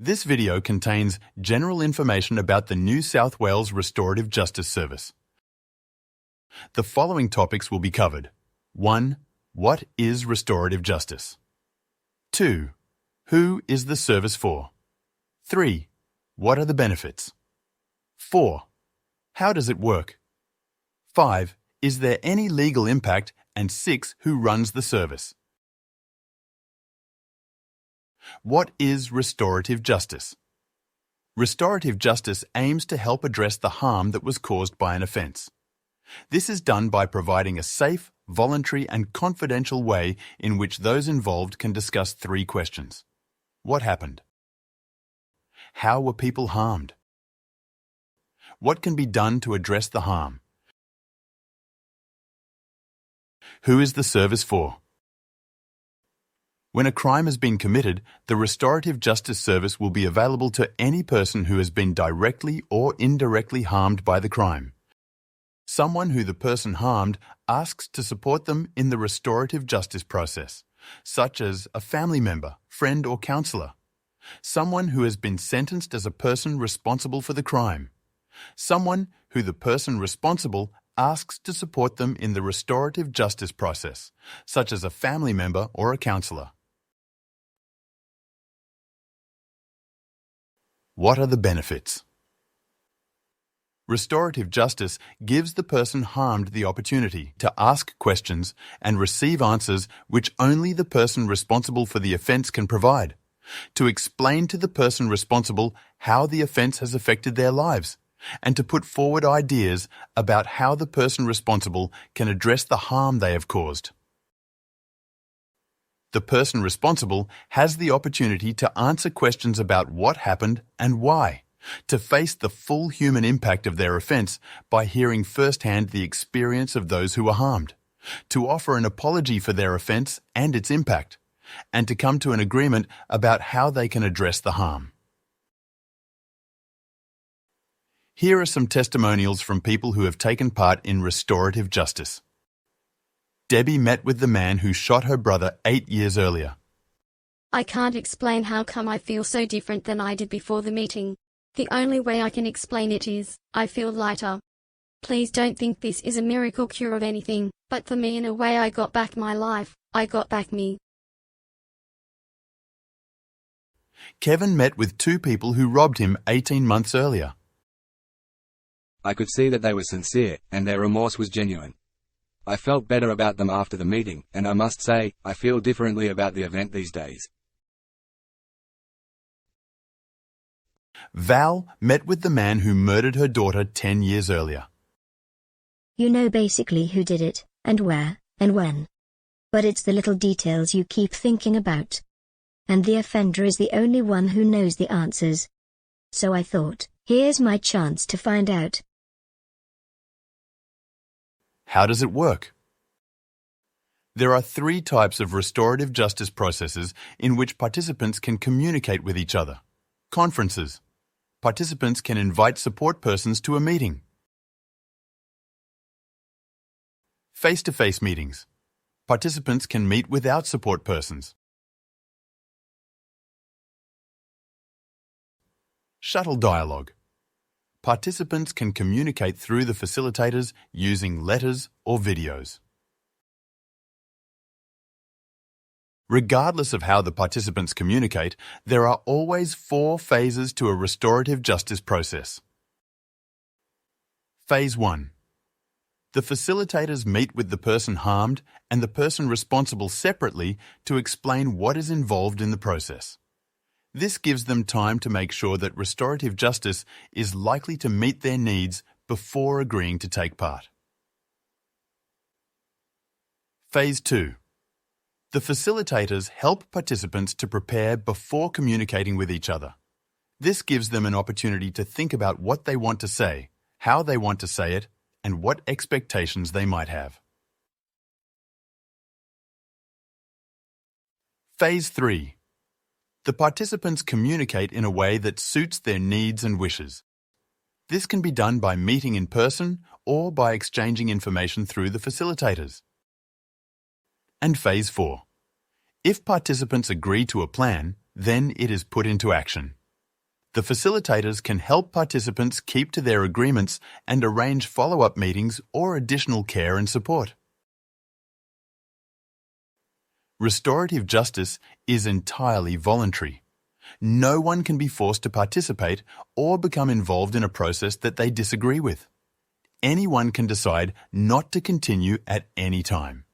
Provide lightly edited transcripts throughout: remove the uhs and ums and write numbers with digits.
This video contains general information about the New South Wales Restorative Justice Service. The following topics will be covered. 1. What is restorative justice? 2. Who is the service for? 3. What are the benefits? 4. How does it work? 5. Is there any legal impact? And 6. Who runs the service? What is restorative justice? Restorative justice aims to help address the harm that was caused by an offence. This is done by providing a safe, voluntary and confidential way in which those involved can discuss 3 questions. What happened? How were people harmed? What can be done to address the harm? Who is the service for? When a crime has been committed, the Restorative Justice Service will be available to any person who has been directly or indirectly harmed by the crime. Someone who the person harmed asks to support them in the restorative justice process, such as a family member, friend or counsellor. Someone who has been sentenced as a person responsible for the crime. Someone who the person responsible asks to support them in the restorative justice process, such as a family member or a counsellor. What are the benefits? Restorative justice gives the person harmed the opportunity to ask questions and receive answers which only the person responsible for the offence can provide, to explain to the person responsible how the offence has affected their lives, and to put forward ideas about how the person responsible can address the harm they have caused. The person responsible has the opportunity to answer questions about what happened and why, to face the full human impact of their offence by hearing firsthand the experience of those who were harmed, to offer an apology for their offence and its impact, and to come to an agreement about how they can address the harm. Here are some testimonials from people who have taken part in restorative justice. Debbie met with the man who shot her brother 8 years earlier. I can't explain how come I feel so different than I did before the meeting. The only way I can explain it is, I feel lighter. Please don't think this is a miracle cure of anything, but for me in a way I got back my life, I got back me. Kevin met with 2 people who robbed him 18 months earlier. I could see that they were sincere, and their remorse was genuine. I felt better about them after the meeting, and I must say, I feel differently about the event these days. Val met with the man who murdered her daughter 10 years earlier. You know basically who did it, and where, and when. But it's the little details you keep thinking about. And the offender is the only one who knows the answers. So I thought, here's my chance to find out. How does it work? There are 3 types of restorative justice processes in which participants can communicate with each other. Conferences. Participants can invite support persons to a meeting. Face-to-face meetings. Participants can meet without support persons. Shuttle dialogue. Participants can communicate through the facilitators using letters or videos. Regardless of how the participants communicate, there are always 4 phases to a restorative justice process. Phase 1. The facilitators meet with the person harmed and the person responsible separately to explain what is involved in the process. This gives them time to make sure that restorative justice is likely to meet their needs before agreeing to take part. Phase 2. The facilitators help participants to prepare before communicating with each other. This gives them an opportunity to think about what they want to say, how they want to say it, and what expectations they might have. Phase 3. The participants communicate in a way that suits their needs and wishes. This can be done by meeting in person or by exchanging information through the facilitators. And Phase 4. If participants agree to a plan, then it is put into action. The facilitators can help participants keep to their agreements and arrange follow-up meetings or additional care and support. Restorative justice is entirely voluntary. No one can be forced to participate or become involved in a process that they disagree with. Anyone can decide not to continue at any time.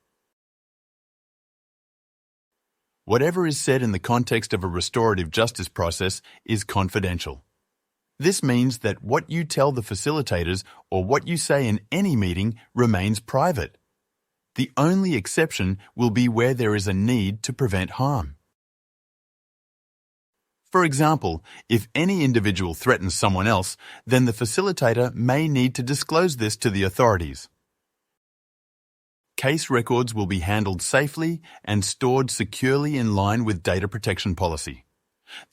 Whatever is said in the context of a restorative justice process is confidential. This means that what you tell the facilitators or what you say in any meeting remains private. The only exception will be where there is a need to prevent harm. For example, if any individual threatens someone else, then the facilitator may need to disclose this to the authorities. Case records will be handled safely and stored securely in line with data protection policy.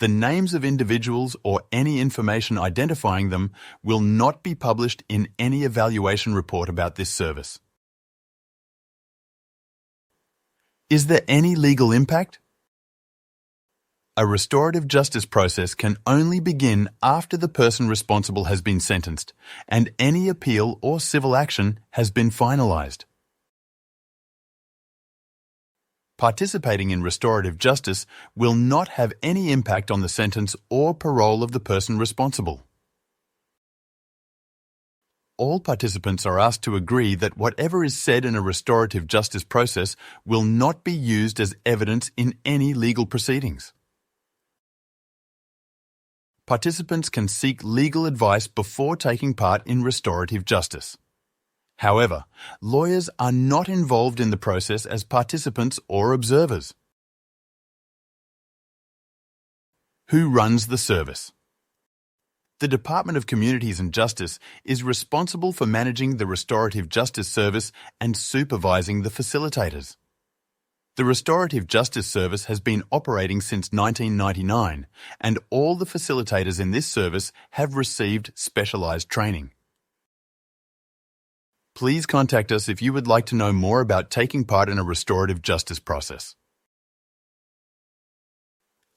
The names of individuals or any information identifying them will not be published in any evaluation report about this service. Is there any legal impact? A restorative justice process can only begin after the person responsible has been sentenced and any appeal or civil action has been finalized. Participating in restorative justice will not have any impact on the sentence or parole of the person responsible. All participants are asked to agree that whatever is said in a restorative justice process will not be used as evidence in any legal proceedings. Participants can seek legal advice before taking part in restorative justice. However, lawyers are not involved in the process as participants or observers. Who runs the service? The Department of Communities and Justice is responsible for managing the Restorative Justice Service and supervising the facilitators. The Restorative Justice Service has been operating since 1999, and all the facilitators in this service have received specialized training. Please contact us if you would like to know more about taking part in a restorative justice process.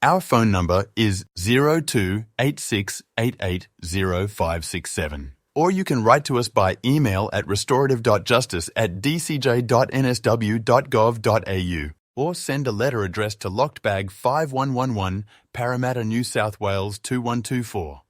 Our phone number is 0286880567, or you can write to us by email at restorative.justice@dcj.nsw.gov.au, or send a letter addressed to Locked Bag 5111, Parramatta, New South Wales 2124.